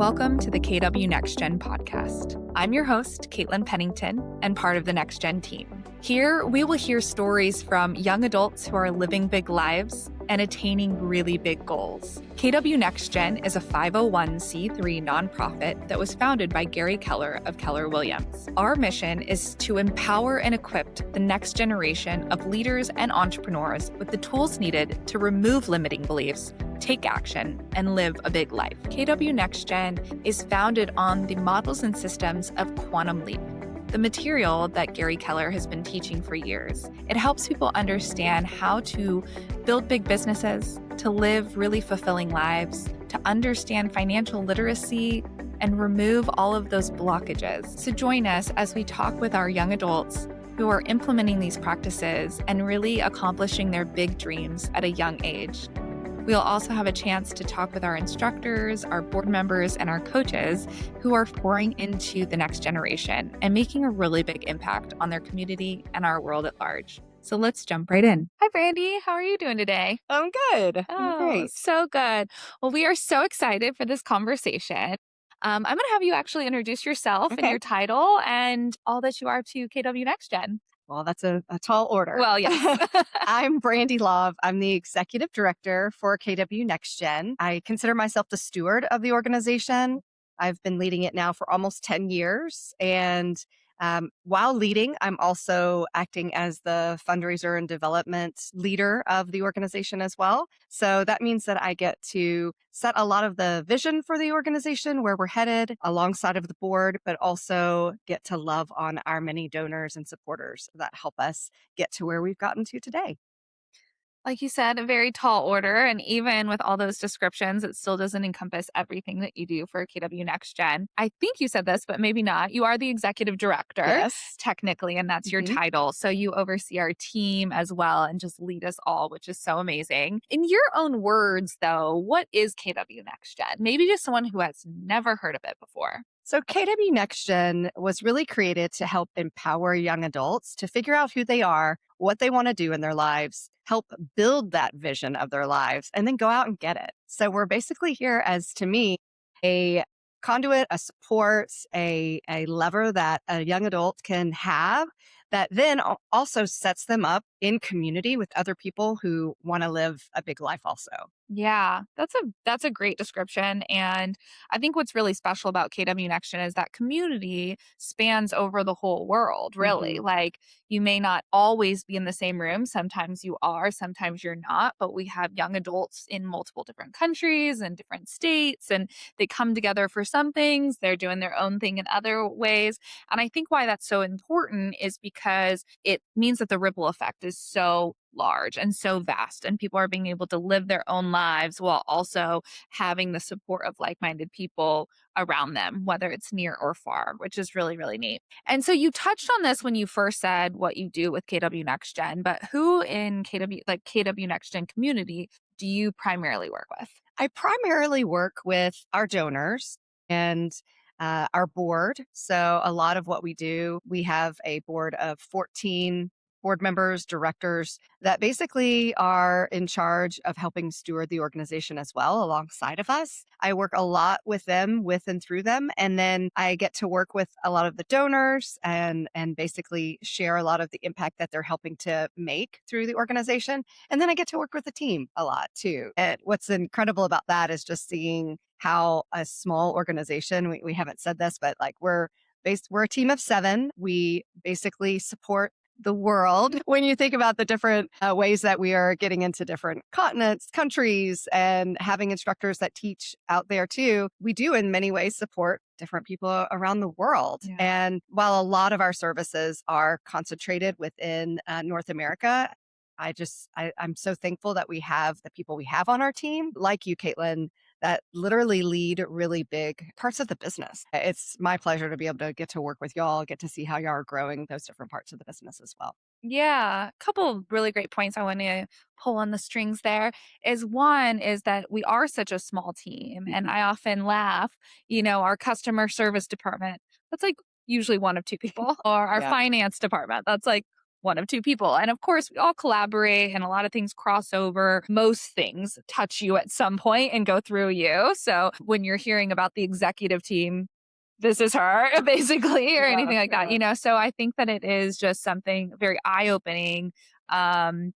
Welcome to the KW NextGen podcast. I'm your host, Caitlin Pennington, and part of the NextGen team. Here, we will hear stories from young adults who are living big lives and attaining really big goals. KW NextGen is a 501c3 nonprofit that was founded by Gary Keller of Keller Williams. Our mission is to empower and equip the next generation of leaders and entrepreneurs with the tools needed to remove limiting beliefs, take action, and live a big life. KW NextGen is founded on the models and systems of Quantum Leap, the material that Gary Keller has been teaching for years. It helps people understand how to build big businesses, to live really fulfilling lives, to understand financial literacy, and remove all of those blockages. So join us as we talk with our young adults who are implementing these practices and really accomplishing their big dreams at a young age. We'll also have a chance to talk with our instructors, our board members, and our coaches who are pouring into the next generation and making a really big impact on their community and our world at large. So let's jump right in. Hi, Brandi. How are you doing today? I'm good. I'm great. So good. Well, we are so excited for this conversation. I'm going to have you actually introduce yourself and your title and all that you are to KW NextGen. Well, that's a tall order. Well, yes. I'm Brandi Lauve. I'm the executive director for KW NextGen. I consider myself the steward of the organization. I've been leading it now for almost 10 years. And while leading, I'm also acting as the fundraiser and development leader of the organization as well. So that means that I get to set a lot of the vision for the organization, where we're headed alongside of the board, but also get to love on our many donors and supporters that help us get to where we've gotten to today. Like you said, a very tall order. And even with all those descriptions, it still doesn't encompass everything that you do for KW NextGen. I think you said this, but maybe not. You are the executive director, Yes. technically, and that's your title. So you oversee our team as well and just lead us all, which is so amazing. In your own words, though, what is KW NextGen? Maybe just someone who has never heard of it before. So KW NextGen was really created to help empower young adults to figure out who they are, what they want to do in their lives, help build that vision of their lives, and then go out and get it. So we're basically here as, to me, a conduit, a support, a lever that a young adult can have that then also sets them up in community with other people who want to live a big life also. Yeah, that's a great description. And I think what's really special about KW NextGen is that community spans over the whole world, really. Like, you may not always be in the same room. Sometimes you are, sometimes you're not, but we have young adults in multiple different countries and different states, and they come together for some things. They're doing their own thing in other ways. And I think why that's so important is because it means that the ripple effect is so large and so vast, and people are being able to live their own lives while also having the support of like-minded people around them, whether it's near or far, which is really, really neat. And so you touched on this when you first said what you do with KW NextGen, but who in KW NextGen community do you primarily work with? I primarily work with our donors and our board. So a lot of what we do, we have a board of 14 board members, directors that basically are in charge of helping steward the organization as well alongside of us. I work a lot with them, with and through them. And then I get to work with a lot of the donors and basically share a lot of the impact that they're helping to make through the organization. And then I get to work with the team a lot too. And what's incredible about that is just seeing how a small organization, we haven't said this, but like we're a team of 7. We basically support the world when you think about the different ways that we are getting into different continents, countries, and having instructors that teach out there too. We do in many ways support different people around the world. Yeah. And while a lot of our services are concentrated within North America, I'm so thankful that we have the people we have on our team, like you, Caitlin, that literally lead really big parts of the business. It's my pleasure to be able to get to work with y'all, get to see how y'all are growing those different parts of the business as well. Yeah, a couple of really great points I want to pull on the strings there is one is that we are such a small team. And I often laugh, our customer service department, that's like usually one of 2 people, or our finance department, that's like one of two people. And of course, we all collaborate and a lot of things cross over. Most things touch you at some point and go through you. So when you're hearing about the executive team, this is her, basically, or anything like that, So I think that it is just something very eye opening,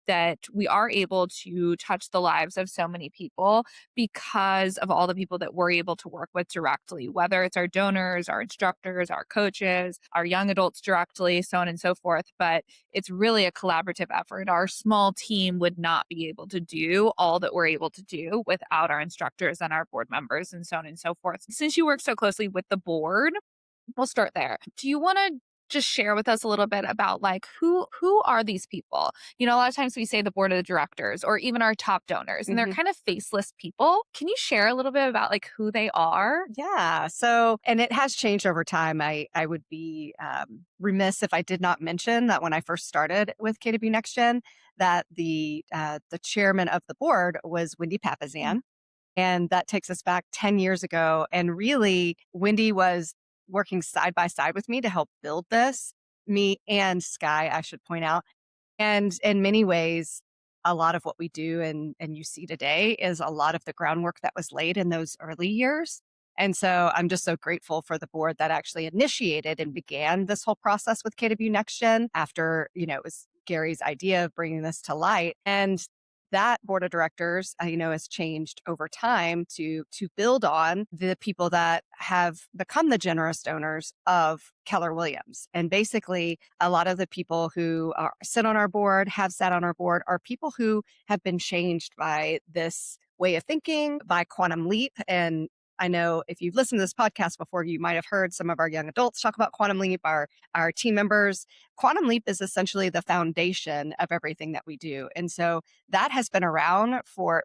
that we are able to touch the lives of so many people because of all the people that we're able to work with directly, whether it's our donors, our instructors, our coaches, our young adults directly, so on and so forth. But it's really a collaborative effort. Our small team would not be able to do all that we're able to do without our instructors and our board members and so on and so forth. Since you work so closely with the board, we'll start there. Do you want to just share with us a little bit about like who are these people? A lot of times we say the board of directors or even our top donors, and they're kind of faceless people. Can you share a little bit about like who they are? Yeah. So, and it has changed over time. I would be remiss if I did not mention that when I first started with KW NextGen, that the chairman of the board was Wendy Papazian. And that takes us back 10 years ago. And really, Wendy was working side by side with me to help build this, me and Sky, I should point out. And in many ways, a lot of what we do and you see today is a lot of the groundwork that was laid in those early years. And so I'm just so grateful for the board that actually initiated and began this whole process with KW NextGen after, it was Gary's idea of bringing this to light. And that board of directors, has changed over time to build on the people that have become the generous donors of Keller Williams. And basically, a lot of the people who sit on our board, have sat on our board, are people who have been changed by this way of thinking, by Quantum Leap. And I know if you've listened to this podcast before, you might have heard some of our young adults talk about Quantum Leap, our team members. Quantum Leap is essentially the foundation of everything that we do. And so that has been around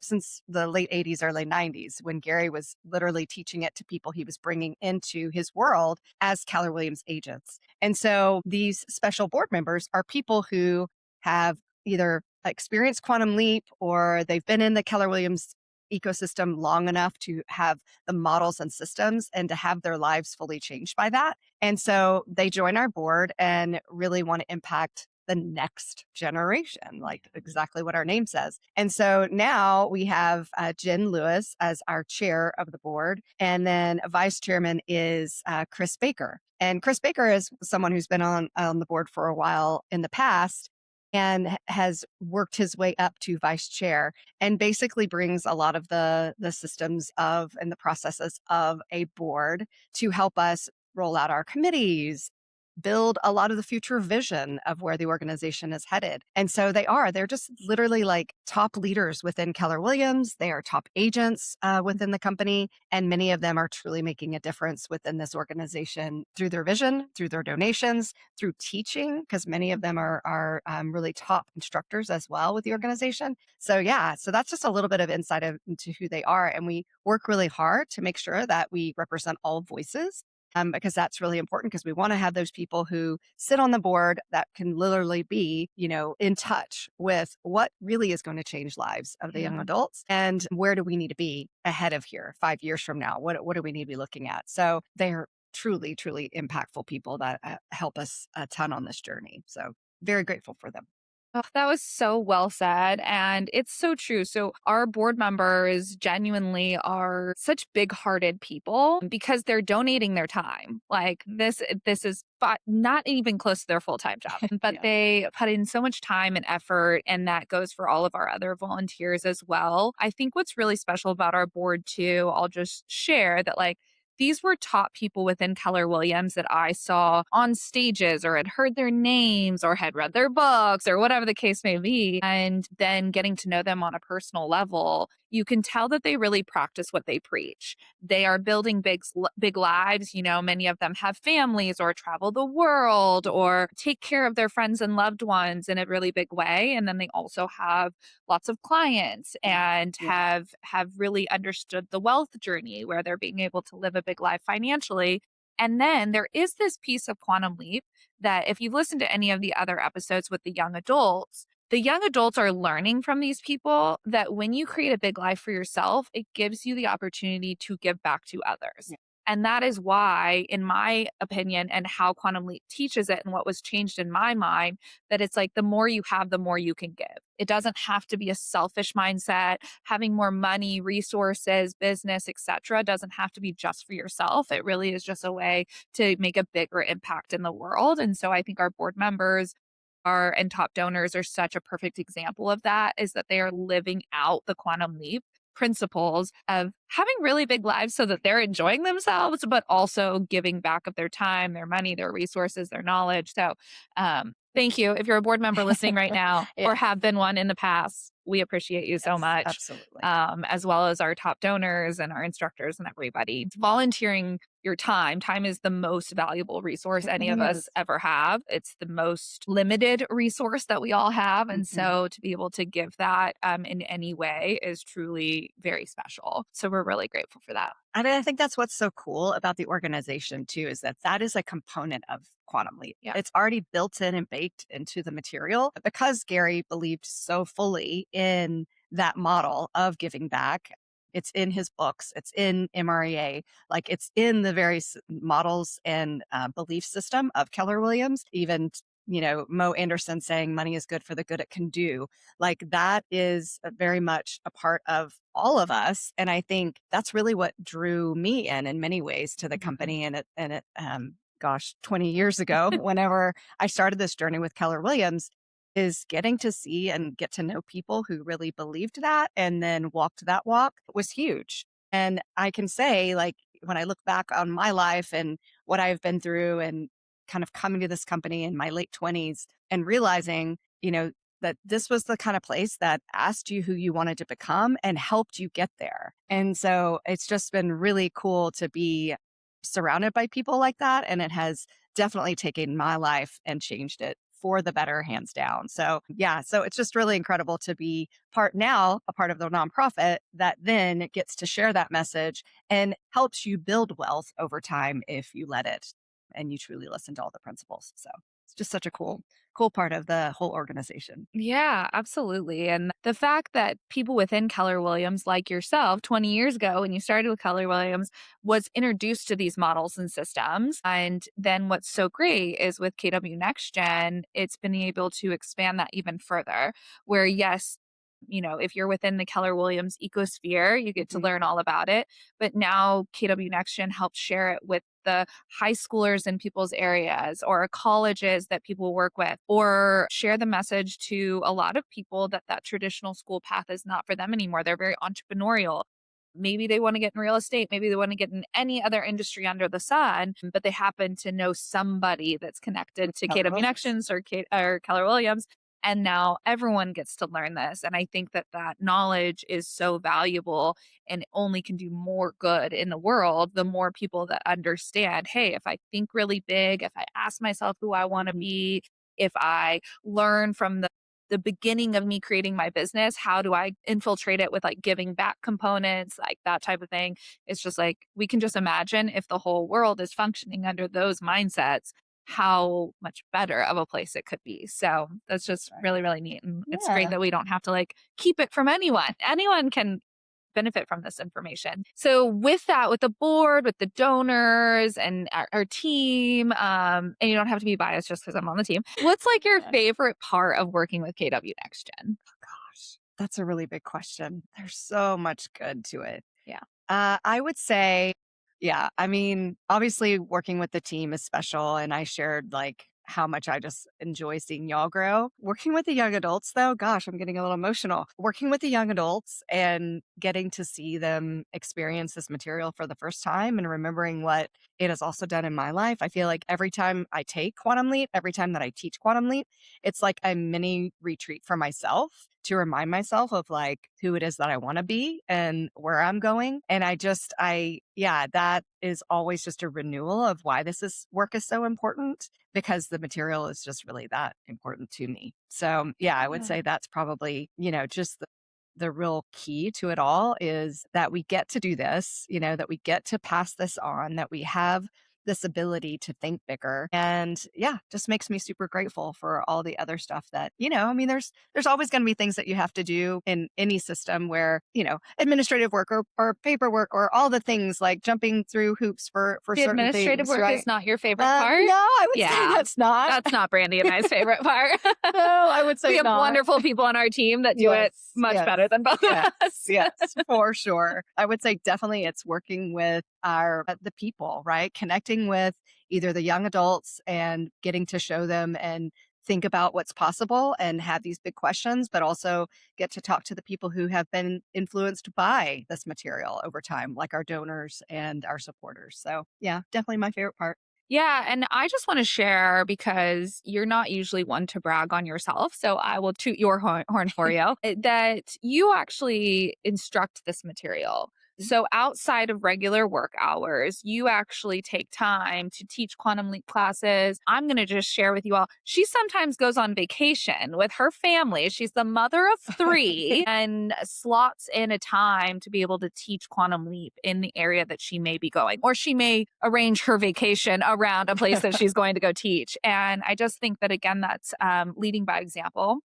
since the late 80s, early 90s, when Gary was literally teaching it to people he was bringing into his world as Keller Williams agents. And so these special board members are people who have either experienced Quantum Leap or they've been in the Keller Williams ecosystem long enough to have the models and systems and to have their lives fully changed by that. And so they join our board and really want to impact the next generation, like exactly what our name says. And so now we have Jen Lewis as our chair of the board. And then vice chairman is Chris Baker. And Chris Baker is someone who's been on the board for a while in the past and has worked his way up to vice chair and basically brings a lot of the systems of and the processes of a board to help us roll out our committees, build a lot of the future vision of where the organization is headed. And so they're just literally like top leaders within Keller Williams. They are top agents within the company. And many of them are truly making a difference within this organization through their vision, through their donations, through teaching, because many of them are really top instructors as well with the organization. So yeah, so that's just a little bit of insight into who they are. And we work really hard to make sure that we represent all voices. Because that's really important because we want to have those people who sit on the board that can literally be, in touch with what really is going to change lives of the young adults and where do we need to be ahead of here 5 years from now? What do we need to be looking at? So they're truly, truly impactful people that help us a ton on this journey. So very grateful for them. Oh, that was so well said. And it's so true. So our board members genuinely are such big-hearted people because they're donating their time. Like this is not even close to their full-time job, but Yeah. they put in so much time and effort. And that goes for all of our other volunteers as well. I think what's really special about our board too, I'll just share that like, these were top people within Keller Williams that I saw on stages or had heard their names or had read their books or whatever the case may be. And then getting to know them on a personal level, you can tell that they really practice what they preach. They are building big lives. Many of them have families or travel the world or take care of their friends and loved ones in a really big way. And then they also have lots of clients and have really understood the wealth journey where they're being able to live a big life financially. And then there is this piece of Quantum Leap that if you've listened to any of the other episodes with the young adults are learning from these people that when you create a big life for yourself, it gives you the opportunity to give back to others. Yeah. And that is why, in my opinion, and how Quantum Leap teaches it and what was changed in my mind, that it's like the more you have, the more you can give. It doesn't have to be a selfish mindset. Having more money, resources, business, etc., doesn't have to be just for yourself. It really is just a way to make a bigger impact in the world. And so I think our board members are and top donors are such a perfect example of that, is that they are living out the Quantum Leap principles of having really big lives so that they're enjoying themselves, but also giving back of their time, their money, their resources, their knowledge. So, thank you. If you're a board member listening right now Yeah. or have been one in the past, we appreciate you so Yes, much, absolutely. as well as our top donors and our instructors and everybody. Volunteering your time. Time is the most valuable resource It any of really us is. ever have. It's the most limited resource that we all have. And Mhm. so to be able to give that in any way is truly very special. So we're really grateful for that. And I think that's what's so cool about the organization too, is that that is a component of Quantum Leap. Yeah. It's already built in and baked into the material because Gary believed so fully in that model of giving back. It's in his books, it's in MREA, like it's in the various models and belief system of Keller Williams. Even, Mo Anderson saying money is good for the good it can do, like that is very much a part of all of us. And I think that's really what drew me in many ways to the Mhm. company. Gosh, 20 years ago, whenever I started this journey with Keller Williams, is getting to see and get to know people who really believed that and then walked that walk was huge. And I can say, like, when I look back on my life and what I've been through and kind of coming to this company in my late 20s and realizing, that this was the kind of place that asked you who you wanted to become and helped you get there. And so it's just been really cool to be surrounded by people like that. And it has definitely taken my life and changed it for the better, hands down. So, yeah, so it's just really incredible to be a part of the nonprofit that then gets to share that message and helps you build wealth over time if you let it and you truly listen to all the principles. So, it's just such a cool part of the whole organization. Yeah, absolutely. And the fact that people within Keller Williams, like yourself, 20 years ago, when you started with Keller Williams, was introduced to these models and systems. And then what's so great is with KW NextGen, it's been able to expand that even further. Where, yes, if you're within the Keller Williams ecosphere, you get to Mhm. learn all about it. But now KW NextGen helps share it with the high schoolers in people's areas or colleges that people work with, or share the message to a lot of people that that traditional school path is not for them anymore. They're very entrepreneurial. Maybe they want to get in real estate. Maybe they want to get in any other industry under the sun, but they happen to know somebody that's connected to Keller KW Williams. Connections or Keller Williams. And now everyone gets to learn this. And I think that that knowledge is so valuable and only can do more good in the world the more people that understand, hey, if I think really big, if I ask myself who I want to Mhm. be, if I learn from the beginning of me creating my business, how do I infiltrate it with like giving back components, like that type of thing. It's just like we can just imagine if the whole world is functioning under those mindsets, how much better of a place it could be. So that's just Right. really, really neat. And it's great Yeah. that we don't have to like keep it from anyone. Anyone can benefit from this information. So with that, with the board, with the donors and our team, and you don't have to be biased just because I'm on the team. What's like your Yeah. favorite part of working with KW NextGen? Gosh, that's a really big question. There's so much good to it. Yeah. I would say, yeah, I mean, obviously working with the team is special. And I shared like how much I just enjoy seeing y'all grow. Working with the young adults, though, gosh, I'm getting a little emotional. Working with the young adults and getting to see them experience this material for the first time and remembering what it has also done in my life. I feel like every time I take Quantum Leap, every time that I teach Quantum Leap, it's like a mini retreat for myself to remind myself of like who it is that I want to be and where I'm going. And yeah, that is always just a renewal of why work is so important because the material is just really that important to me. So yeah, I would Yeah. say that's probably, just the real key to it all is that we get to do this, that we get to pass this on, that we have this ability to think bigger. And yeah, just makes me super grateful for all the other stuff that, I mean, there's always going to be things that you have to do in any system where, administrative work or paperwork or all the things like jumping through hoops for The certain administrative things, work right? is not your favorite part? No, I would say Yeah. that's not. That's not Brandi and I's favorite part. No, I would say We have not. wonderful people on our team that do it much better than both of us. Yes, for sure. I would say definitely it's working with the people, right? Connecting with either the young adults and getting to show them and think about what's possible and have these big questions, but also get to talk to the people who have been influenced by this material over time, like our donors and our supporters. So yeah, definitely my favorite part. Yeah. And I just want to share because you're not usually one to brag on yourself. So I will toot your horn for you that you actually instruct this material. So outside of regular work hours, you actually take time to teach quantum leap classes. I'm going to just share with you all. She sometimes goes on vacation with her family. She's the mother of 3 and slots in a time to be able to teach quantum leap in the area that she may be going, or she may arrange her vacation around a place that she's going to go teach. And I just think that, again, that's leading by example.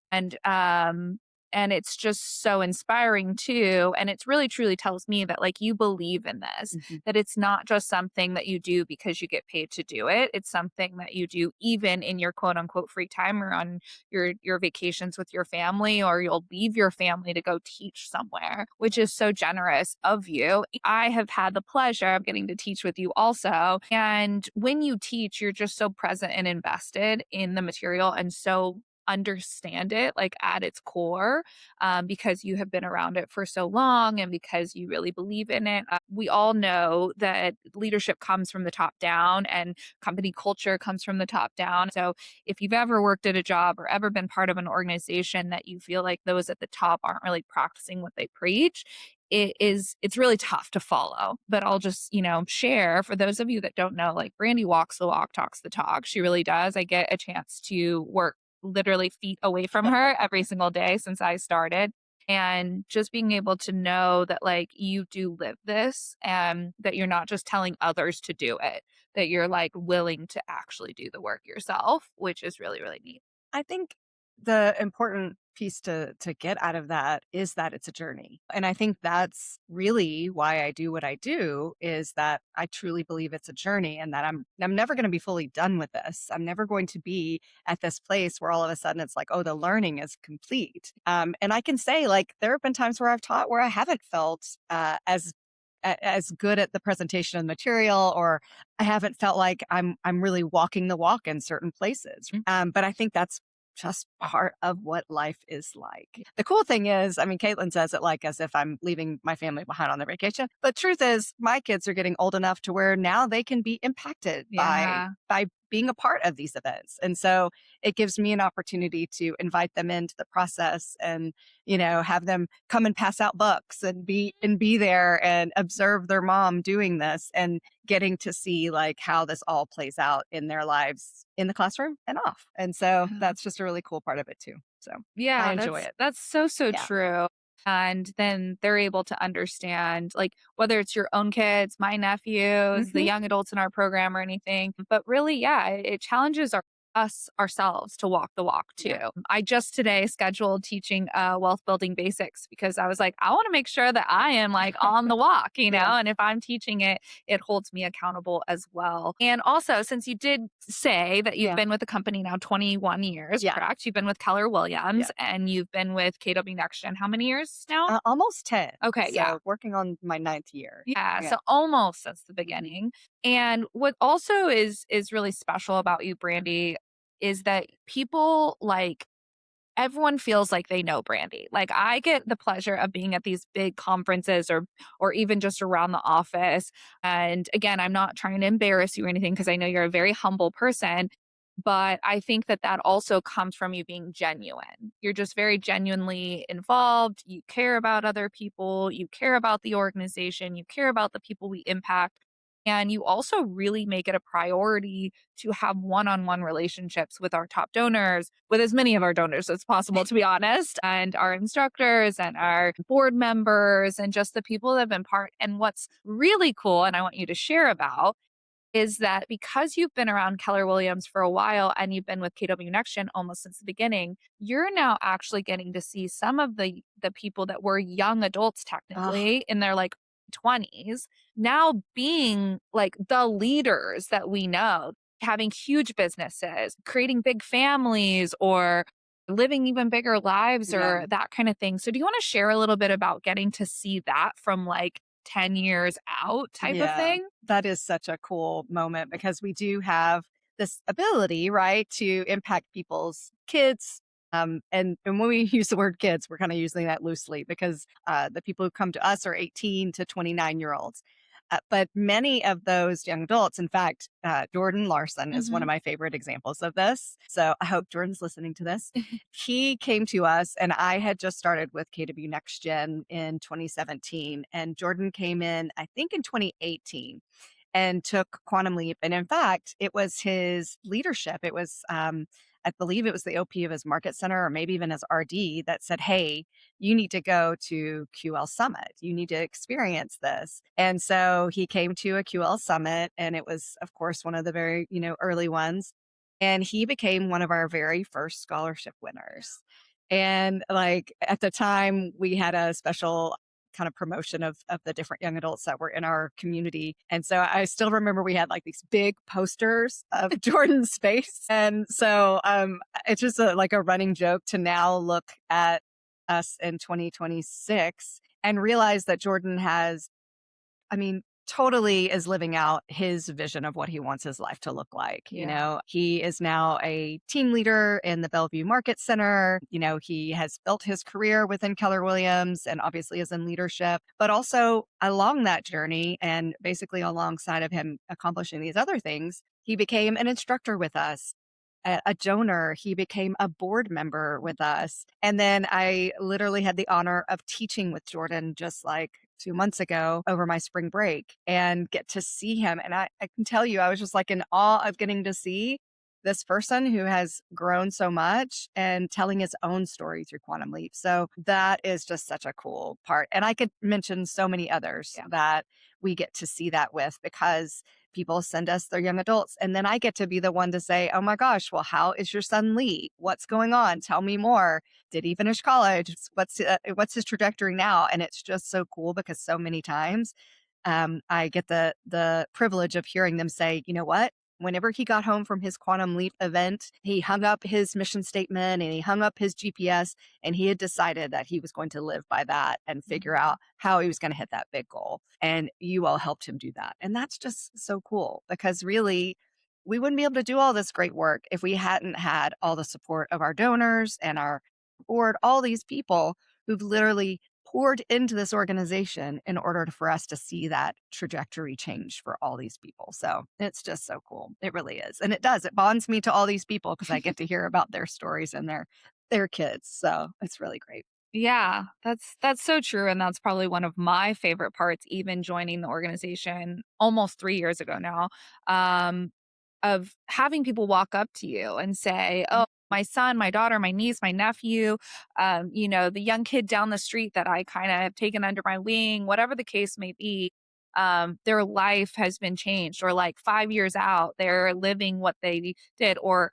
And it's just so inspiring too. And it's really truly tells me that like you believe in this, that it's not just something that you do because you get paid to do it. It's something that you do even in your quote unquote free time or on your vacations with your family, or you'll leave your family to go teach somewhere, which is so generous of you. I have had the pleasure of getting to teach with you also. And when you teach, you're just so present and invested in the material and so understand it like at its core, because you have been around it for so long and because you really believe in it. We all know that leadership comes from the top down and company culture comes from the top down. So if you've ever worked at a job or ever been part of an organization that you feel like those at the top aren't really practicing what they preach, it's really tough to follow. But I'll just, share for those of you that don't know, like Brandi walks the walk, talks the talk. She really does. I get a chance to work literally feet away from her every single day since I started. And just being able to know that like you do live this and that you're not just telling others to do it, that you're like willing to actually do the work yourself, which is really, really neat. I think the important piece to get out of that is that it's a journey. And I think that's really why I do what I do, is that I truly believe it's a journey and that I'm never going to be fully done with this. I'm never going to be at this place where all of a sudden it's like, oh, the learning is complete. And I can say like there have been times where I've taught where I haven't felt as good at the presentation of the material, or I haven't felt like I'm really walking the walk in certain places. But I think that's just part of what life is like. The cool thing is, I mean, Caitlin says it like as if I'm leaving my family behind on their vacation. But truth is, my kids are getting old enough to where now they can be impacted by being a part of these events. And so it gives me an opportunity to invite them into the process and, have them come and pass out books and be there and observe their mom doing this and getting to see like how this all plays out in their lives in the classroom and off. And so that's just a really cool part of it too. So yeah, I enjoy it. That's so true. And then they're able to understand, like, whether it's your own kids, my nephews, the young adults in our program or anything. But really, yeah, it challenges us ourselves to walk the walk too. Yeah. I just today scheduled teaching wealth building basics because I was like, I want to make sure that I am like on the walk, and if I'm teaching it, it holds me accountable as well. And also, since you did say that you've been with the company now 21 years, correct? You've been with Keller Williams and you've been with KW NextGen. How many years now? Almost 10. Okay. So working on my 9th year. Yeah. So almost since the beginning. And what also is really special about you, Brandi, is that people like everyone feels like they know Brandi. Like I get the pleasure of being at these big conferences or even just around the office. And again, I'm not trying to embarrass you or anything because I know you're a very humble person. But I think that also comes from you being genuine. You're just very genuinely involved. You care about other people. You care about the organization. You care about the people we impact. And you also really make it a priority to have one-on-one relationships with our top donors, with as many of our donors as possible, to be honest, and our instructors and our board members and just the people that have been part. And what's really cool, and I want you to share about, is that because you've been around Keller Williams for a while and you've been with KW NextGen almost since the beginning, you're now actually getting to see some of the people that were young adults Oh, technically in their like 20s now being like the leaders that we know, having huge businesses, creating big families or living even bigger lives yeah. or that kind of thing. So do you want to share a little bit about getting to see that from like 10 years out type of Yeah, thing? that is such a cool moment because we do have this ability, right, to impact people's kids. And when we use the word kids, we're kind of using that loosely because the people who come to us are 18 to 29-year-olds. But many of those young adults, in fact, Jordan Larson is one of Mhm. my favorite examples of this. So I hope Jordan's listening to this. He came to us, and I had just started with KW NextGen in 2017. And Jordan came in, I think, in 2018 and took Quantum Leap. And in fact, it was his leadership. It was, I believe it was the OP of his market center or maybe even his RD that said, hey, you need to go to QL Summit. You need to experience this. And so he came to a QL Summit, and it was, of course, one of the very, early ones. And he became one of our very first scholarship winners. And like at the time, we had a special kind of promotion of the different young adults that were in our community. And so I still remember we had like these big posters of Jordan's face. And so it's just like a running joke to now look at us in 2026 and realize that Jordan has, I mean, totally is living out his vision of what he wants his life to look like. Yeah. He is now a team leader in the Bellevue Market Center. He has built his career within Keller Williams and obviously is in leadership, but also along that journey and basically alongside of him accomplishing these other things, he became an instructor with us. A donor, he became a board member with us. And then I literally had the honor of teaching with Jordan just like 2 months ago over my spring break and get to see him. And I can tell you, I was just like in awe of getting to see this person who has grown so much and telling his own story through Quantum Leap. So that is just such a cool part. And I could mention so many others Yeah. that we get to see that with because people send us their young adults. And then I get to be the one to say, oh my gosh, well, how is your son Lee? What's going on? Tell me more. Did he finish college? What's his trajectory now? And it's just so cool because so many times I get the privilege of hearing them say, you know what? Whenever he got home from his Quantum Leap event, he hung up his mission statement and he hung up his GPS, and he had decided that he was going to live by that and figure Mhm. out how he was going to hit that big goal. And you all helped him do that. And that's just so cool because really, we wouldn't be able to do all this great work if we hadn't had all the support of our donors and our board, all these people who've literally poured into this organization in order for us to see that trajectory change for all these people. So it's just so cool. It really is. And it does. It bonds me to all these people because I get to hear about their stories and their kids. So it's really great. Yeah, that's so true, and that's probably one of my favorite parts, even joining the organization almost 3 years ago now, um, of having people walk up to you and say, "Oh, my son, my daughter, my niece, my nephew, the young kid down the street that I kinda have taken under my wing," whatever the case may be, their life has been changed, or, like, 5 years out, they're living what they did, or,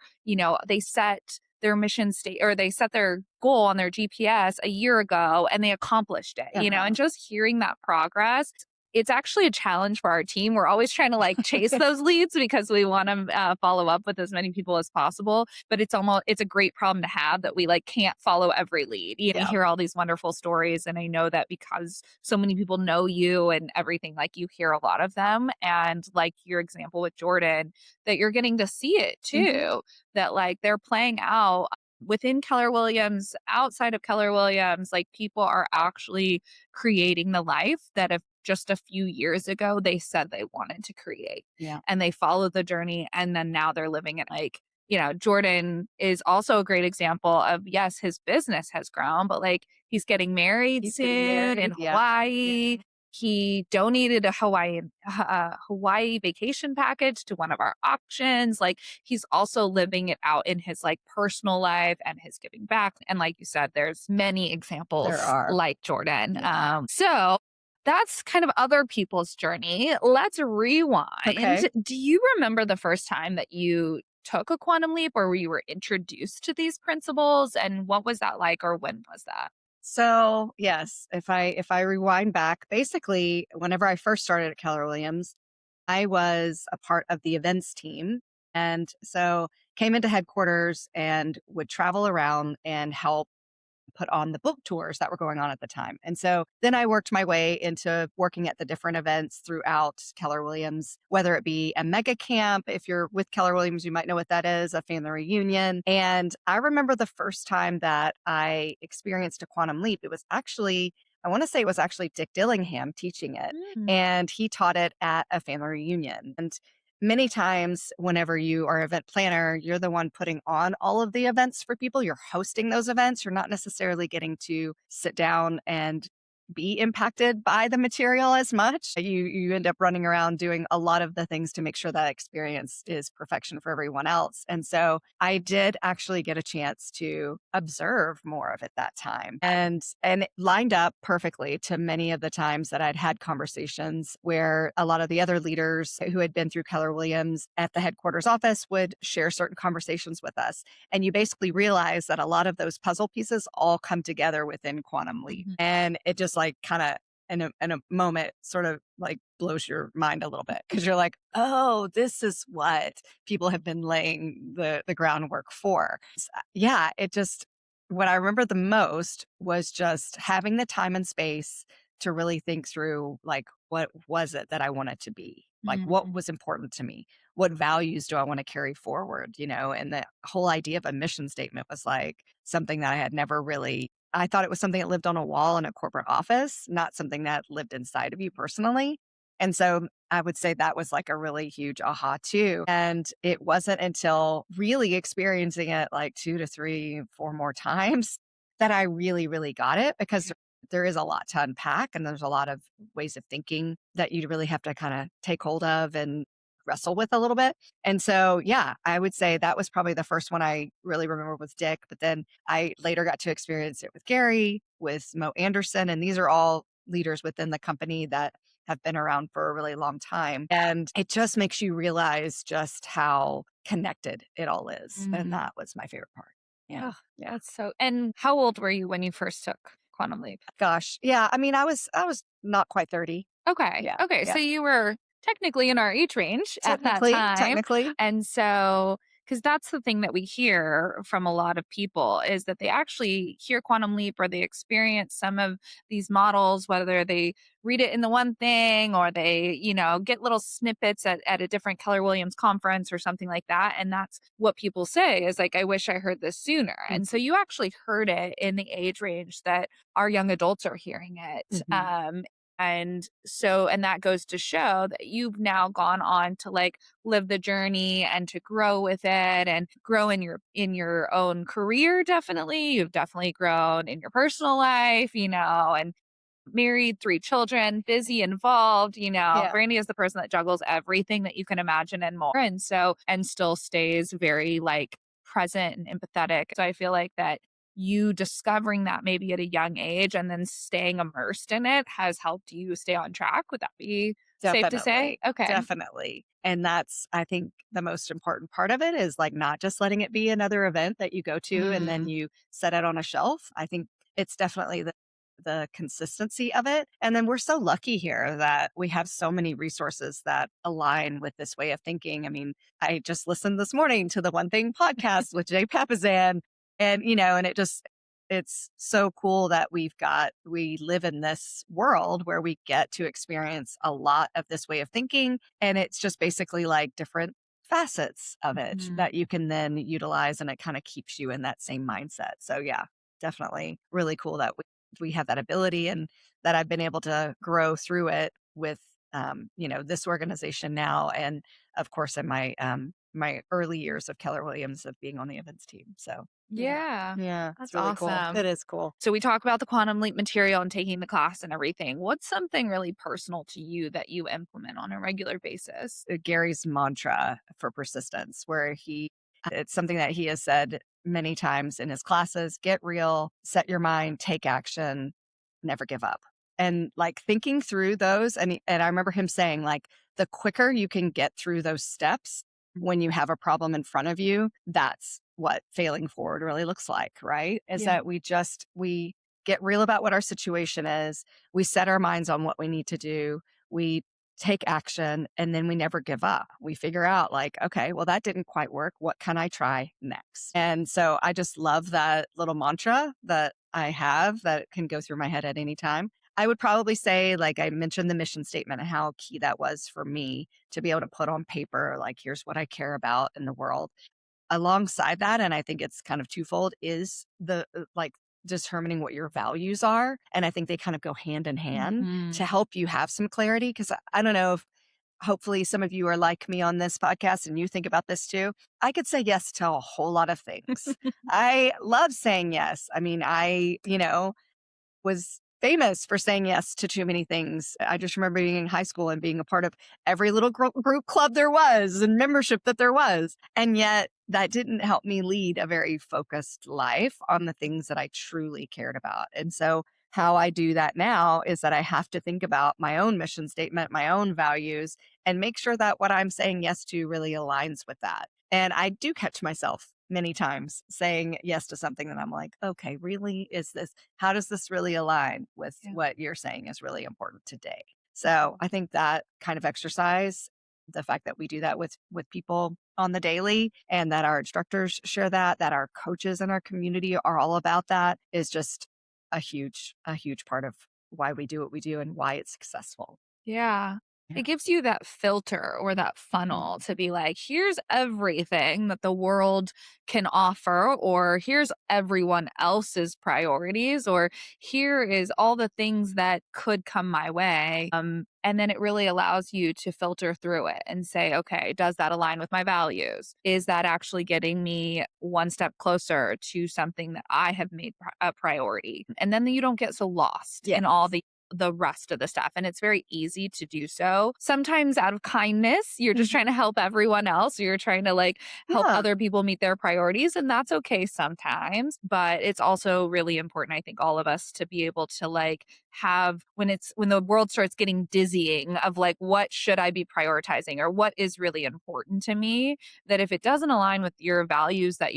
they set their mission state or they set their goal on their GPS a year ago and they accomplished it, Uh-huh. and just hearing that progress, it's actually a challenge for our team. We're always trying to like chase those leads because we want to follow up with as many people as possible. But it's a great problem to have that we like can't follow every lead. You Yeah. hear all these wonderful stories, and I know that because so many people know you and everything, like you hear a lot of them. And like your example with Jordan, that you're getting to see it Hmm. too, that like they're playing out within Keller Williams, outside of Keller Williams, like people are actually creating the life that if just a few years ago they said they wanted to create, Yeah. and they followed the journey, and then now they're living it. Like, Jordan is also a great example of, yes, his business has grown, but like he's getting married He's getting soon in married. Yeah. Yeah. Hawaii. He donated a Hawaii vacation package to one of our auctions. Like he's also living it out in his like personal life and his giving back. And like you said, there's many There examples are. like Jordan. Yeah. So that's kind of other people's journey. Let's rewind. Okay. Do you remember the first time that you took a quantum leap or you were introduced to these principles? And what was that like, or when was that? So yes, if I rewind back, basically, whenever I first started at Keller Williams, I was a part of the events team. And so came into headquarters and would travel around and help put on the book tours that were going on at the time. And so then I worked my way into working at the different events throughout Keller Williams, whether it be a mega camp. If you're with Keller Williams, you might know what that is, a family reunion. And I remember the first time that I experienced a quantum leap, it was actually, I want to say it was actually Dick Dillingham teaching it. Mm. And he taught it at a family reunion. And many times, whenever you are an event planner, you're the one putting on all of the events for people. You're hosting those events. You're not necessarily getting to sit down and be impacted by the material as much. You end up running around doing a lot of the things to make sure that experience is perfection for everyone else. And so I did actually get a chance to observe more of it that time. And it lined up perfectly to many of the times that I'd had conversations where a lot of the other leaders who had been through Keller Williams at the headquarters office would share certain conversations with us. And you basically realize that a lot of those puzzle pieces all come together within Quantum Leap. Mhm. And it just like kind of in a moment sort of like blows your mind a little bit because you're like, oh, this is what people have been laying the groundwork for. Yeah, it just, what I remember the most was just having the time and space to really think through like, what was it that I wanted to be? Like, what Mhm. was important to me? What values do I want to carry forward? And the whole idea of a mission statement was like something that I had never really, I thought it was something that lived on a wall in a corporate office, not something that lived inside of you personally. And so I would say that was like a really huge aha too. And it wasn't until really experiencing it like 2 to 3, 4 more times that I really, really got it because there is a lot to unpack and there's a lot of ways of thinking that you really have to kind of take hold of and wrestle with a little bit. And so, yeah, I would say that was probably the first one I really remember with Dick. But then I later got to experience it with Gary, with Mo Anderson, and these are all leaders within the company that have been around for a really long time. And it just makes you realize just how connected it all is. And Mhm. that was my favorite part. Yeah. Oh, Yeah. that's so. And how old were you when you first took Quantum Leap? Gosh. Yeah. I mean, I was not quite 30. Okay. Yeah. Okay. Yeah. So you were technically in our age range at that Technically, time. technically. And so, because that's the thing that we hear from a lot of people is that they actually hear Quantum Leap or they experience some of these models, whether they read it in the one thing or they, get little snippets at a different Keller Williams conference or something like that. And that's what people say is like, I wish I heard this sooner. And so you actually heard it in the age range that our young adults are hearing it. Mm-hmm. And that goes to show that you've now gone on to like live the journey and to grow with it and grow in your own career. Definitely. You've definitely grown in your personal life, and married, 3 children, busy, involved. Yeah. Brandy is the person that juggles everything that you can imagine and more. And so, and still stays very like present and empathetic. So I feel like that you discovering that maybe at a young age and then staying immersed in it has helped you stay on track. Would that be safe to say? Definitely. Okay. Definitely. And that's, I think, the most important part of it is like not just letting it be another event that you go to and then Mm, you set it on a shelf. I think it's definitely the consistency of it. And then we're so lucky here that we have so many resources that align with this way of thinking. I mean, I just listened this morning to the One Thing podcast with Jay Papasan, and it's so cool that we live in this world where we get to experience a lot of this way of thinking. And it's just basically like different facets of it mhm. that you can then utilize and it kind of keeps you in that same mindset. So yeah, definitely really cool that we have that ability and that I've been able to grow through it with, this organization now. And of course, in my early years of Keller Williams of being on the events team. So yeah. Yeah, Yeah, it's that's really cool. awesome. It is cool. So we talk about the quantum leap material and taking the class and everything. What's something really personal to you that you implement on a regular basis? Gary's mantra for persistence, where it's something that he has said many times in his classes: get real, set your mind, take action, never give up. And like thinking through those, and I remember him saying, like, the quicker you can get through those steps when you have a problem in front of you, that's what failing forward really looks like, right? Is Yeah. that we get real about what our situation is, we set our minds on what we need to do, we take action, and then we never give up. We figure out, like, okay, well, that didn't quite work. What can I try next? And so I just love that little mantra that I have that can go through my head at any time. I would probably say, like I mentioned, the mission statement and how key that was for me to be able to put on paper, like, here's what I care about in the world. Alongside that, and I think it's kind of twofold, is the like determining what your values are. And I think they kind of go hand in hand Mhm. to help you have some clarity. Cause I don't know if hopefully some of you are like me on this podcast and you think about this too. I could say yes to a whole lot of things. I love saying yes. I mean, was famous for saying yes to too many things. I just remember being in high school and being a part of every little group club there was and membership that there was. And yet that didn't help me lead a very focused life on the things that I truly cared about. And so how I do that now is that I have to think about my own mission statement, my own values, and make sure that what I'm saying yes to really aligns with that. And I do catch myself many times saying yes to something that I'm like, okay, really? How does this really align with Yeah. what you're saying is really important today? So I think that kind of exercise, the fact that we do that with people on the daily and that our instructors share that our coaches in our community are all about that is just a huge part of why we do what we do and why it's successful. Yeah. Yeah. It gives you that filter or that funnel Mhm. to be like, here's everything that the world can offer, or here's everyone else's priorities, or here is all the things that could come my way. And then it really allows you to filter through it and say, okay, does that align with my values? Is that actually getting me one step closer to something that I have made a priority? And then you don't get so lost Yeah. in all the rest of the stuff. And it's very easy to do so. Sometimes out of kindness, you're just Mhm. trying to help everyone else. You're trying to like help Yeah. other people meet their priorities. And that's okay sometimes. But it's also really important, I think, all of us to be able to like have when the world starts getting dizzying of like, what should I be prioritizing or what is really important to me? That if it doesn't align with your values that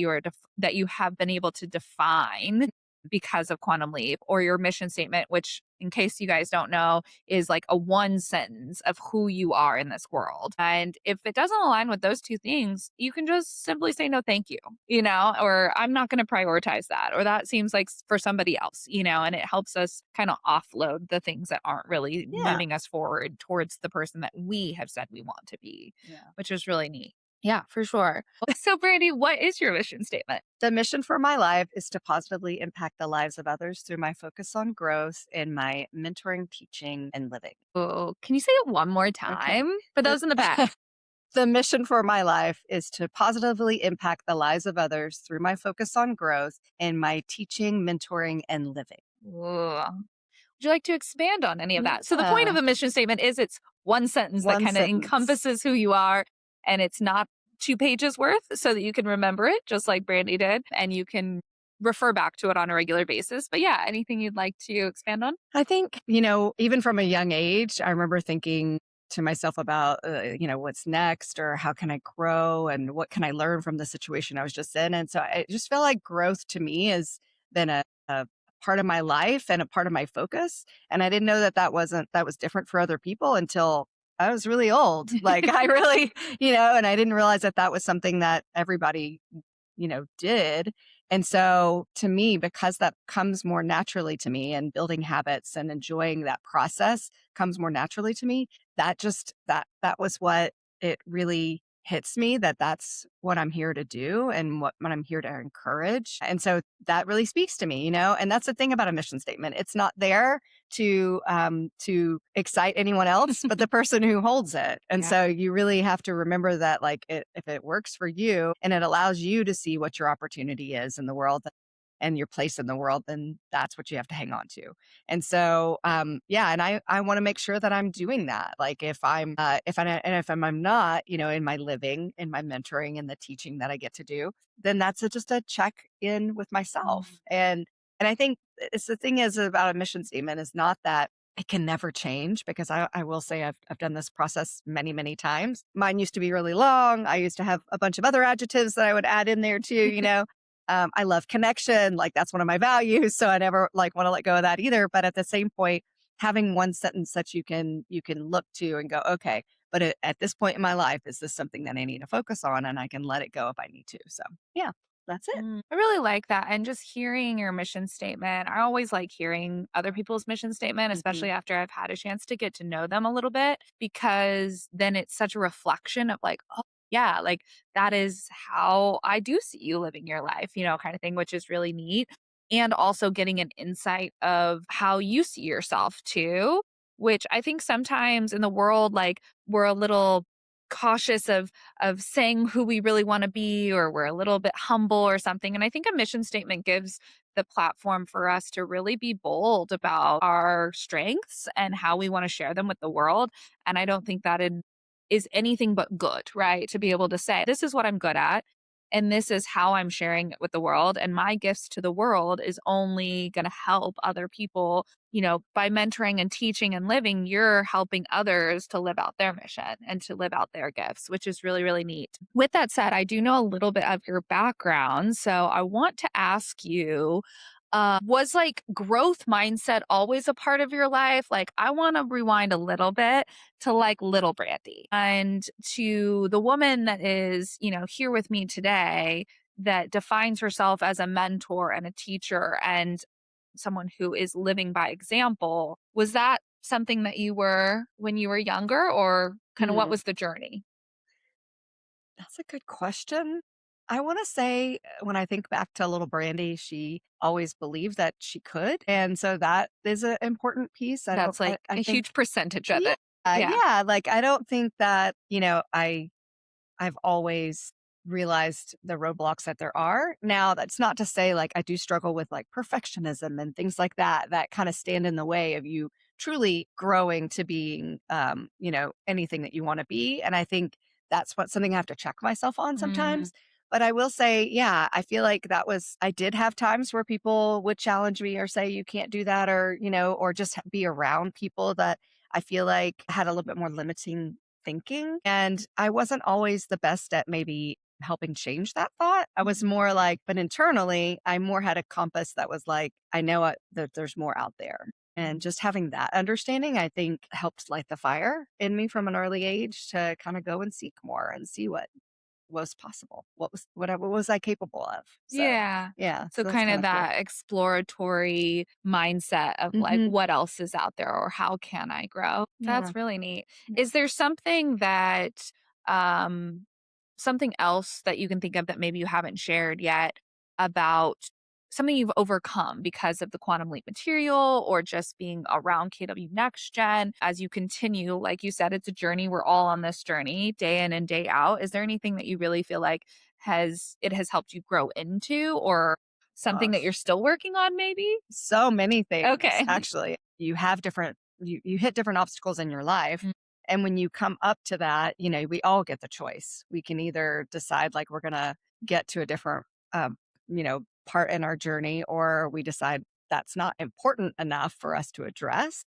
that you have been able to define because of Quantum Leap or your mission statement, which, in case you guys don't know, is like a one sentence of who you are in this world. And if it doesn't align with those two things, you can just simply say, no, thank you, or I'm not going to prioritize that, or that seems like for somebody else, and it helps us kind of offload the things that aren't really Yeah. moving us forward towards the person that we have said we want to be, Yeah. which is really neat. Yeah, for sure. So, Brandy, what is your mission statement? The mission for my life is to positively impact the lives of others through my focus on growth in my mentoring, teaching, and living. Oh, can you say it one more Okay. time for The those in the back? the mission for my life is to positively impact the lives of others through my focus on growth in my teaching, mentoring, and living. Would you like to expand on any of that? So the point of Yeah. a mission statement is it's one sentence that One kind of sentence. encompasses who you are, and it's not 2 pages worth so that you can remember it just like Brandy did and you can refer back to it on a regular basis. But yeah, anything you'd like to expand on? I think, even from a young age, I remember thinking to myself about, what's next or how can I grow and what can I learn from the situation I was just in. And so I just feel like growth to me has been a part of my life and a part of my focus. And I didn't know that was different for other people until I was really old. Like I really, and I didn't realize that that was something that everybody did. And so to me, because that comes more naturally to me and building habits and enjoying that process comes more naturally to me, that was what it really hits me that that's what I'm here to do and what I'm here to encourage. And so that really speaks to me, and that's the thing about a mission statement. It's not there to excite anyone else but the person who holds it. And Yeah. so you really have to remember that, like, if it works for you and it allows you to see what your opportunity is in the world and your place in the world, then that's what you have to hang on to. And so yeah, and I want to make sure that I'm doing that. Like if I'm not, in my living, in my mentoring and the teaching that I get to do, then that's just a check in with myself. And I think it's the thing is about a mission statement is not that it can never change because I will say I've done this process many, many times. Mine used to be really long. I used to have a bunch of other adjectives that I would add in there too, you know. I love connection, like that's one of my values. So I never like want to let go of that either. But at the same point, having one sentence that you can look to and go, okay, but at this point in my life, is this something that I need to focus on and I can let it go if I need to. So yeah, that's it. I really like that. And just hearing your mission statement, I always like hearing other people's mission statement, Mhm. especially after I've had a chance to get to know them a little bit, because then it's such a reflection of like, oh, yeah, like that is how I do see you living your life, kind of thing, which is really neat. And also getting an insight of how you see yourself too, which I think sometimes in the world, like we're a little cautious of saying who we really want to be, or we're a little bit humble or something. And I think a mission statement gives the platform for us to really be bold about our strengths and how we want to share them with the world. And I don't think that is anything but good, right? To be able to say, this is what I'm good at. And this is how I'm sharing it with the world. And my gifts to the world is only going to help other people. By mentoring and teaching and living, you're helping others to live out their mission and to live out their gifts, which is really, really neat. With that said, I do know a little bit of your background. So I want to ask you, was like growth mindset always a part of your life? Like, I want to rewind a little bit to like little Brandy and to the woman that is, here with me today that defines herself as a mentor and a teacher and someone who is living by example. Was that something that you were when you were younger, or kind of what Hmm. was the journey? That's a good question. I want to say when I think back to little Brandy, she always believed that she could. And so that is an important piece. I don't, That's like I a think, huge percentage of yeah, it. Yeah. yeah. Like, I don't think that, I've always realized the roadblocks that there are. Now, that's not to say like I do struggle with like perfectionism and things like that that kind of stand in the way of you truly growing to being anything that you want to be. And I think that's what something I have to check myself on Mm, sometimes. But I will say, yeah, I feel like I did have times where people would challenge me or say you can't do that, or, or just be around people that I feel like had a little bit more limiting thinking. And I wasn't always the best at maybe helping change that thought. I was more like, but internally, I more had a compass that was like, I know that there's more out there. And just having that understanding, I think, helped light the fire in me from an early age to kind of go and seek more and see what was possible, what was I capable of. So, yeah. yeah, So so that's kind kind of of cool. that exploratory mindset of like, Hmm. what else is out there or how can I grow? Yeah. That's really neat. Is there something that, um, something else that you can think of that maybe you haven't shared yet about something you've overcome because of the quantum leap material or just being around KW NextGen as you continue? Like you said, it's a journey. We're all on this journey day in and day out. Is there anything that you really feel like has helped you grow into, or something that you're Gosh. still working on maybe? So many things, Okay. actually. You have different you hit different obstacles in your life, Mm, and when you come up to that, we all get the choice. We can either decide, like, we're gonna get to a different, part in our journey, or we decide that's not important enough for us to address.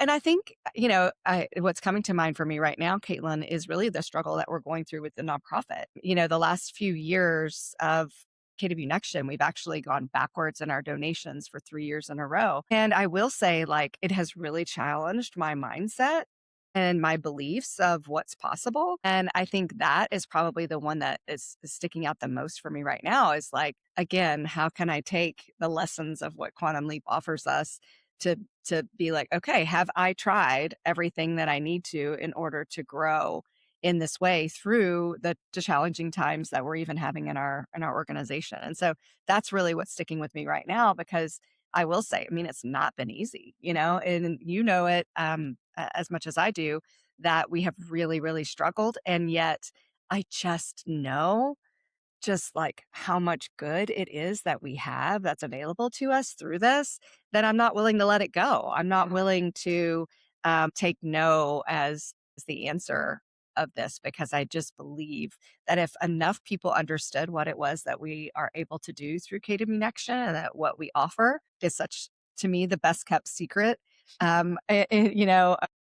And I think, what's coming to mind for me right now, Caitlin, is really the struggle that we're going through with the nonprofit. The last few years of KW NextGen, we've actually gone backwards in our donations for 3 years in a row. And I will say, like, it has really challenged my mindset and my beliefs of what's possible. And I think that is probably the one that is sticking out the most for me right now is like, again, how can I take the lessons of what Quantum Leap offers us to to be like, okay, have I tried everything that I need to in order to grow in this way through the challenging times that we're even having in our organization. And so that's really what's sticking with me right now because I will say, I mean, it's not been easy, and it as much as I do that we have really, really struggled. And yet I just know just like how much good it is that we have that's available to us through this, that I'm not willing to let it go. I'm not willing to take no as the answer of this because I just believe that if enough people understood what it was that we are able to do through KW Connection and that what we offer is such, to me, the best kept secret, in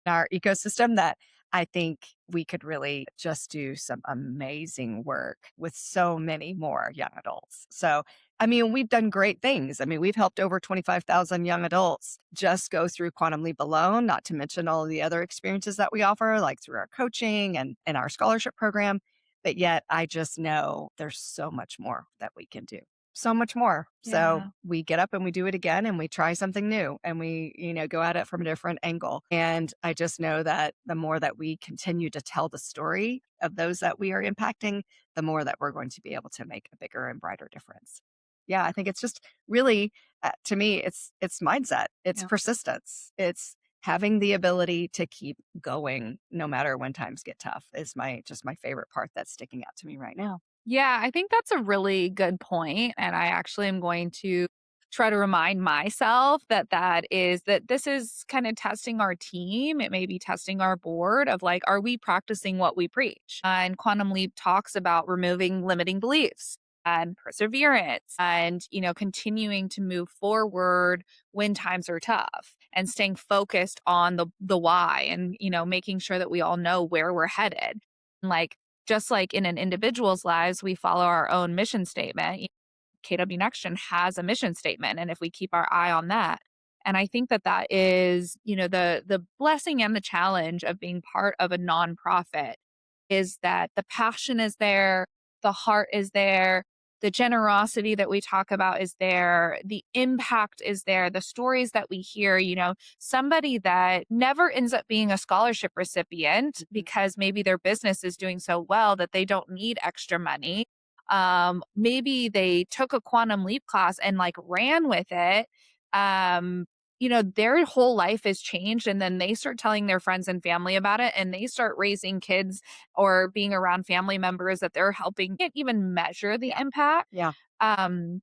our ecosystem that I think we could really just do some amazing work with so many more young adults. So, I mean, we've done great things. I mean, we've helped over 25,000 young adults just go through Quantum Leap alone, not to mention all of the other experiences that we offer, like through our coaching and our scholarship program. But yet, I just know there's so much more that we can do. So much more. So Yeah. we get up and we do it again and we try something new and we, go at it from a different angle. And I just know that the more that we continue to tell the story of those that we are impacting, the more that we're going to be able to make a bigger and brighter difference. Yeah, I think it's just really, to me, it's mindset, it's Yeah. persistence, it's having the ability to keep going no matter when times get tough is my favorite part that's sticking out to me right now. Yeah, I think that's a really good point, and I actually am going to try to remind myself that this is kind of testing our team. It may be testing our board of like, are we practicing what we preach? And Quantum Leap talks about removing limiting beliefs and perseverance and, continuing to move forward when times are tough and staying focused on the why and, making sure that we all know where we're headed. Like just like in an individual's lives, we follow our own mission statement. KW NextGen has a mission statement, and if we keep our eye on that, and I think that is, the blessing and the challenge of being part of a nonprofit is that the passion is there, the heart is there, the generosity that we talk about is there, the impact is there, the stories that we hear, somebody that never ends up being a scholarship recipient because maybe their business is doing so well that they don't need extra money. Maybe they took a quantum leap class and like ran with it. Their whole life is changed and then they start telling their friends and family about it and they start raising kids or being around family members that they're helping. Can't even measure the impact. Yeah. Um,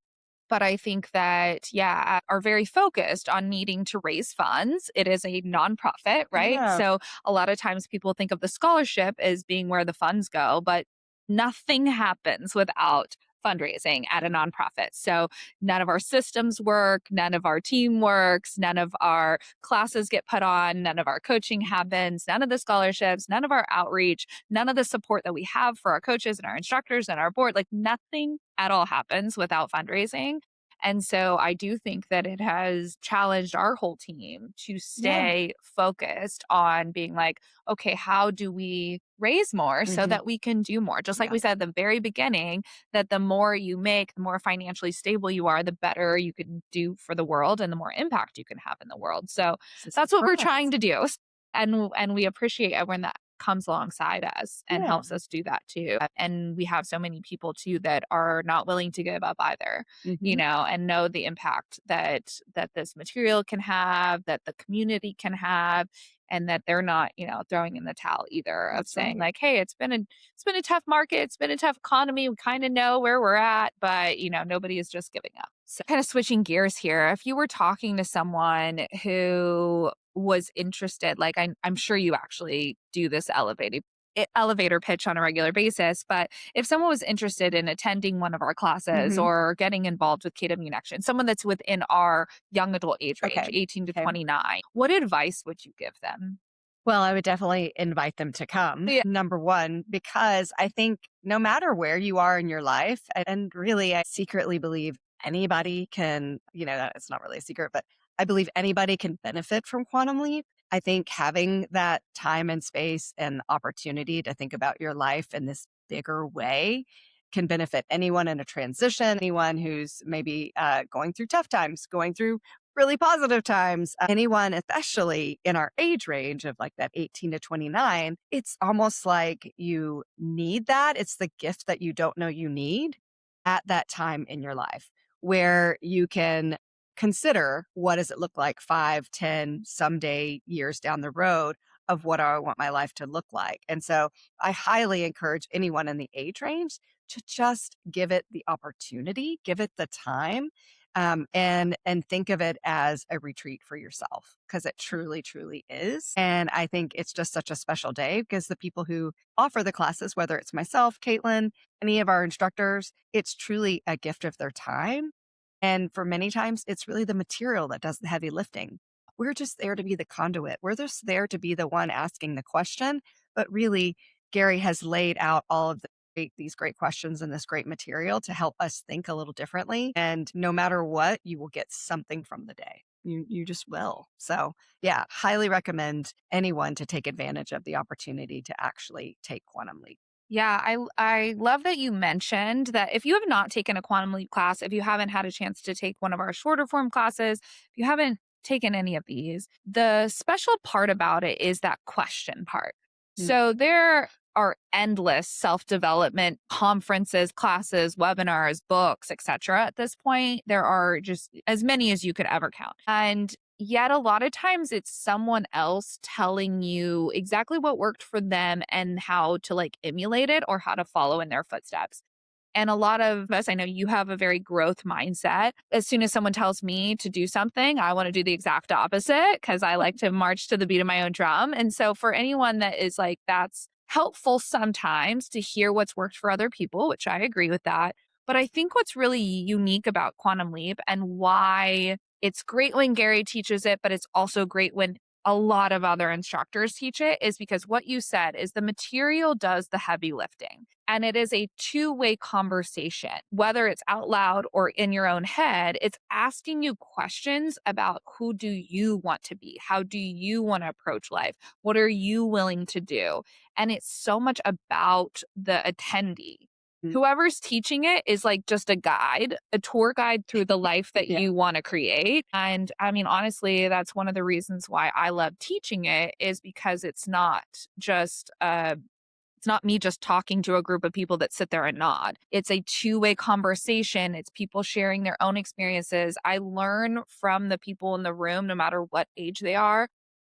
but I think that, yeah, are very focused on needing to raise funds. It is a nonprofit, right? Yeah. So a lot of times people think of the scholarship as being where the funds go, but nothing happens without fundraising at a nonprofit. So none of our systems work, none of our team works, none of our classes get put on, none of our coaching happens, none of the scholarships, none of our outreach, none of the support that we have for our coaches and our instructors and our board, like nothing at all happens without fundraising. And so I do think that it has challenged our whole team to Yeah. stay focused on being like, okay, how do we raise more so Mhm. that we can do more? Just like Yeah. we said at the very beginning, that the more you make, the more financially stable you are, the better you can do for the world and the more impact you can have in the world. So This is that's what we're trying perfect. to do. And we appreciate everyone that comes alongside us and Yeah. helps us do that too. And we have so many people too that are not willing to give up either, Mhm. and know the impact that this material can have, that the community can have, and that they're not, throwing in the towel either of That's saying right. like, hey, it's been a tough market, it's been a tough economy. We kind of know where we're at, but nobody is just giving up. So kind of switching gears here. If you were talking to someone who was interested, like I'm sure you actually do this elevator pitch on a regular basis, but if someone was interested in attending one of our classes Mhm. or getting involved with KW Action, someone that's within our young adult age range, Okay. 18 to Okay. 29, what advice would you give them? Well, I would definitely invite them to come, Yeah. number 1, because I think no matter where you are in your life, and really I secretly believe anybody can, that it's not really a secret, but I believe anybody can benefit from Quantum Leap. I think having that time and space and opportunity to think about your life in this bigger way can benefit anyone in a transition, anyone who's maybe going through tough times, going through really positive times. Anyone, especially in our age range of like that 18 to 29, it's almost like you need that. It's the gift that you don't know you need at that time in your life where you can consider what does it look like 5, 10, someday years down the road of what I want my life to look like. And so I highly encourage anyone in the age range to just give it the opportunity, give it the time, and think of it as a retreat for yourself because it truly, truly is. And I think it's just such a special day because the people who offer the classes, whether it's myself, Caitlin, any of our instructors, it's truly a gift of their time. And for many times, it's really the material that does the heavy lifting. we're just there to be the conduit. We're just there to be the one asking the question. But really, Gary has laid out all of these great questions and this great material to help us think a little differently. And no matter what, you will get something from the day. You just will. So yeah, highly recommend anyone to take advantage of the opportunity to actually take Quantum Leap. Yeah, I love that you mentioned that if you have not taken a Quantum Leap class, if you haven't had a chance to take one of our shorter form classes, if you haven't taken any of these, the special part about it is that question part. Mm. So there are endless self-development conferences, classes, webinars, books, etc. At this point, there are just as many as you could ever count. And yet, a lot of times it's someone else telling you exactly what worked for them and how to like emulate it or how to follow in their footsteps. And a lot of us, I know you have a very growth mindset. As soon as someone tells me to do something, I want to do the exact opposite because I like to march to the beat of my own drum. And so, for anyone that is like, that's helpful sometimes to hear what's worked for other people, which I agree with that. But I think what's really unique about Quantum Leap and why it's great when Gary teaches it, but it's also great when a lot of other instructors teach it is because what you said is the material does the heavy lifting. And it is a two-way conversation, whether it's out loud or in your own head. It's asking you questions about who do you want to be? How do you want to approach life? What are you willing to do? And it's so much about the attendee. Mm. Whoever's teaching it is like just a guide, a tour guide through the life that Yeah. you want to create. And I mean, honestly, that's one of the reasons why I love teaching it is because it's not me just talking to a group of people that sit there and nod. It's a two-way conversation. It's people sharing their own experiences. I learn from the people in the room, no matter what age they are,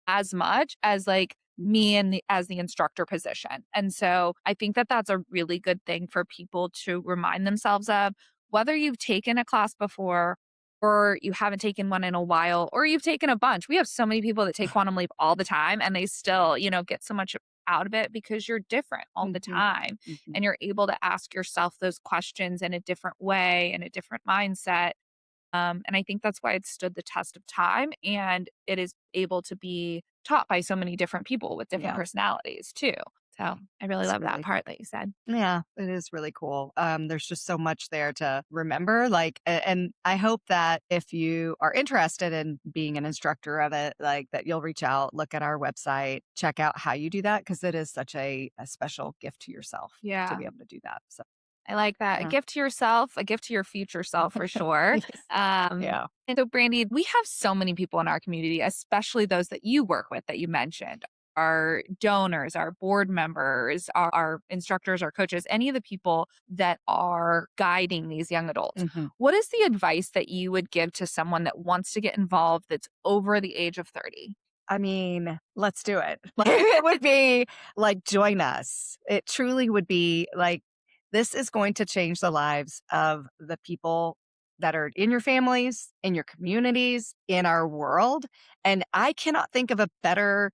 as much as like me and as the instructor position. And so I think that that's a really good thing for people to remind themselves of, whether you've taken a class before or you haven't taken one in a while, or you've taken a bunch. We have so many people that take Quantum Leap all the time and they still, get so much out of it because you're different all the Mhm. time Mhm. and you're able to ask yourself those questions in a different way and a different mindset. And I think that's why it stood the test of time and it is able to be taught by so many different people with different Yeah, personalities too. So I really it's love that really part that you said. yeah, it is really cool. There's just so much there to remember. Like, and I hope that if you are interested in being an instructor of it, like that you'll reach out, look at our website, check out how you do that because it is such a special gift to yourself to Yeah. be able to do that. So, I like that. A yeah. gift to yourself, a gift to your future self for sure. Yes. Um, Yeah. and so, Brandy, we have so many people in our community, especially those that you work with that you mentioned, our donors, our board members, our instructors, our coaches, any of the people that are guiding these young adults. Mhm. What is the advice that you would give to someone that wants to get involved that's over the age of 30? I mean, let's do it. Like, it would be like, join us. It truly would be like, this is going to change the lives of the people that are in your families, in your communities, in our world. And I cannot think of a better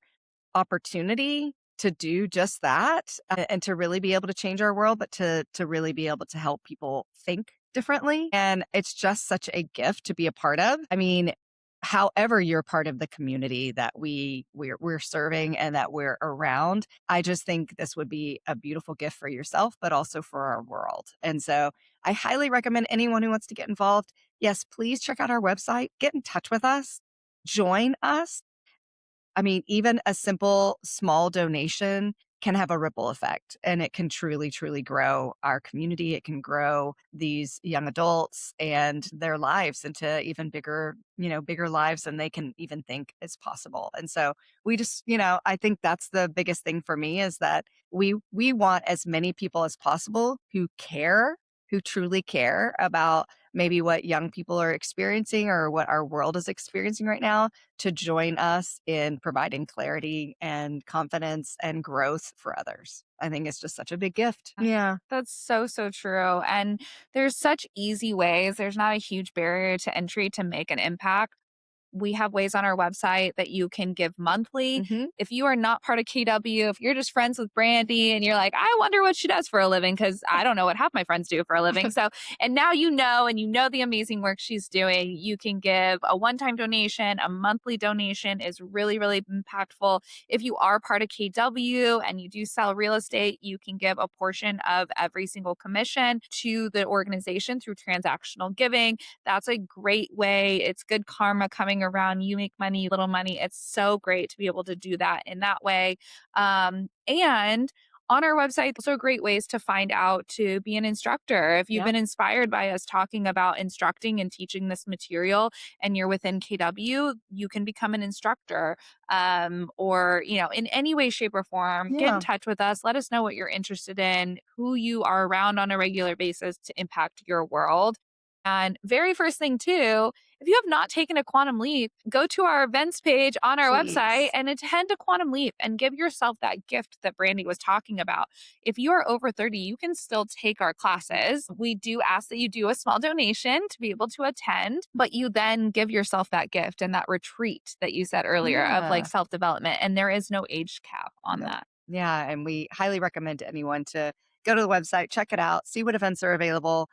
opportunity to do just that and to really be able to change our world, but to really be able to help people think differently. And it's just such a gift to be a part of. I mean, however you're part of the community that we're serving and that we're around, I just think this would be a beautiful gift for yourself, but also for our world. And so I highly recommend anyone who wants to get involved. Yes, please check out our website, get in touch with us, join us. I mean, even a simple small donation can have a ripple effect and it can truly, truly grow our community. It can grow these young adults and their lives into even bigger, bigger lives than they can even think is possible. And so we just, I think that's the biggest thing for me is that we want as many people as possible who care, who truly care about maybe what young people are experiencing or what our world is experiencing right now to join us in providing clarity and confidence and growth for others. I think it's just such a big gift. Yeah. That's so, so true. And there's such easy ways. There's not a huge barrier to entry to make an impact. we have ways on our website that you can give monthly. Mm-hmm. If you are not part of KW, if you're just friends with Brandi and you're like, I wonder what she does for a living, because I don't know what half my friends do for a living. So, and now you know, and you know the amazing work she's doing, you can give a one-time donation. A monthly donation is really, really impactful. If you are part of KW and you do sell real estate, you can give a portion of every single commission to the organization through transactional giving. That's a great way. It's good karma coming around. You make money, little money. It's so great to be able to do that in that way. And on our website, also great ways to find out to be an instructor. If you've been inspired by us talking about instructing and teaching this material and you're within KW, you can become an instructor, or, in any way, shape, or form. Get in touch with us. Let us know what you're interested in, who you are around on a regular basis to impact your world. And very first thing too, if you have not taken a quantum leap, go to our events page on our website and attend a quantum leap and give yourself that gift that Brandi was talking about. If you are over 30, you can still take our classes. We do ask that you do a small donation to be able to attend, but you then give yourself that gift and that retreat that you said earlier of like self-development. And there is no age cap on that. Yeah. And we highly recommend to anyone to go to the website, check it out, see what events are available.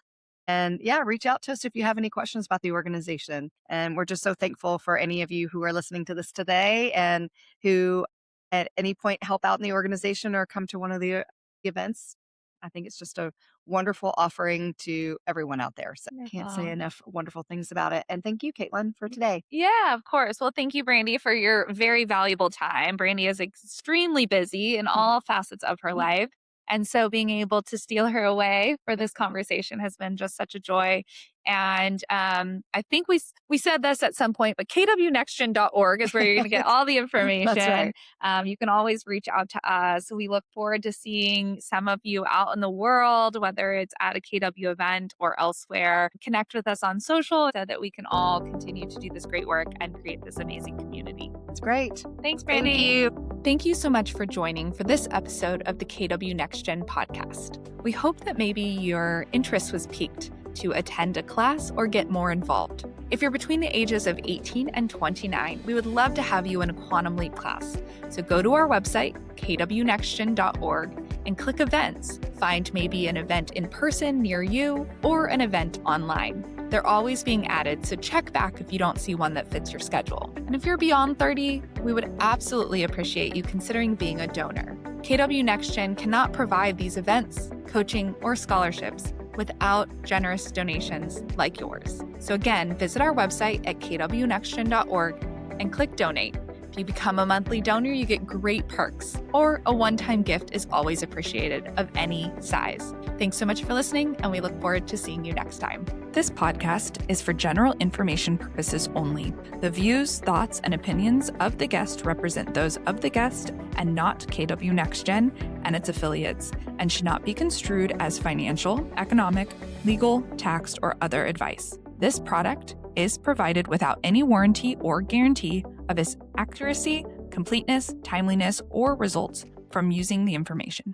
And reach out to us if you have any questions about the organization. And we're just so thankful for any of you who are listening to this today and who at any point help out in the organization or come to one of the events. I think it's just a wonderful offering to everyone out there. So can't say enough wonderful things about it. And thank you, Caitlin, for today. Yeah, of course. Well, thank you, Brandi, for your very valuable time. Brandi is extremely busy in all facets of her life. And so being able to steal her away for this conversation has been just such a joy. And I think we said this at some point, but KWNextGen.org is where you're going to get all the information. That's right. You can always reach out to us. We look forward to seeing some of you out in the world, whether it's at a KW event or elsewhere. Connect with us on social so that we can all continue to do this great work and create this amazing community. It's great. Thanks, Brandi. Thank you. Thank you so much for joining for this episode of the KW NextGen podcast. We hope that maybe your interest was piqued to attend a class or get more involved. If you're between the ages of 18 and 29, we would love to have you in a Quantum Leap class. So go to our website, KWNextGen.org, and click events. Find maybe an event in person near you or an event online. They're always being added, so check back if you don't see one that fits your schedule. And if you're beyond 30, we would absolutely appreciate you considering being a donor. KW NextGen cannot provide these events, coaching, or scholarships without generous donations like yours. So again, visit our website at KWNextGen.org and click donate. If you become a monthly donor, you get great perks, or a one-time gift is always appreciated of any size. Thanks so much for listening, and we look forward to seeing you next time. This podcast is for general information purposes only. The views, thoughts, and opinions of the guest represent those of the guest and not KW NextGen and its affiliates, and should not be construed as financial, economic, legal, tax, or other advice. This product is provided without any warranty or guarantee of its accuracy, completeness, timeliness, or results from using the information.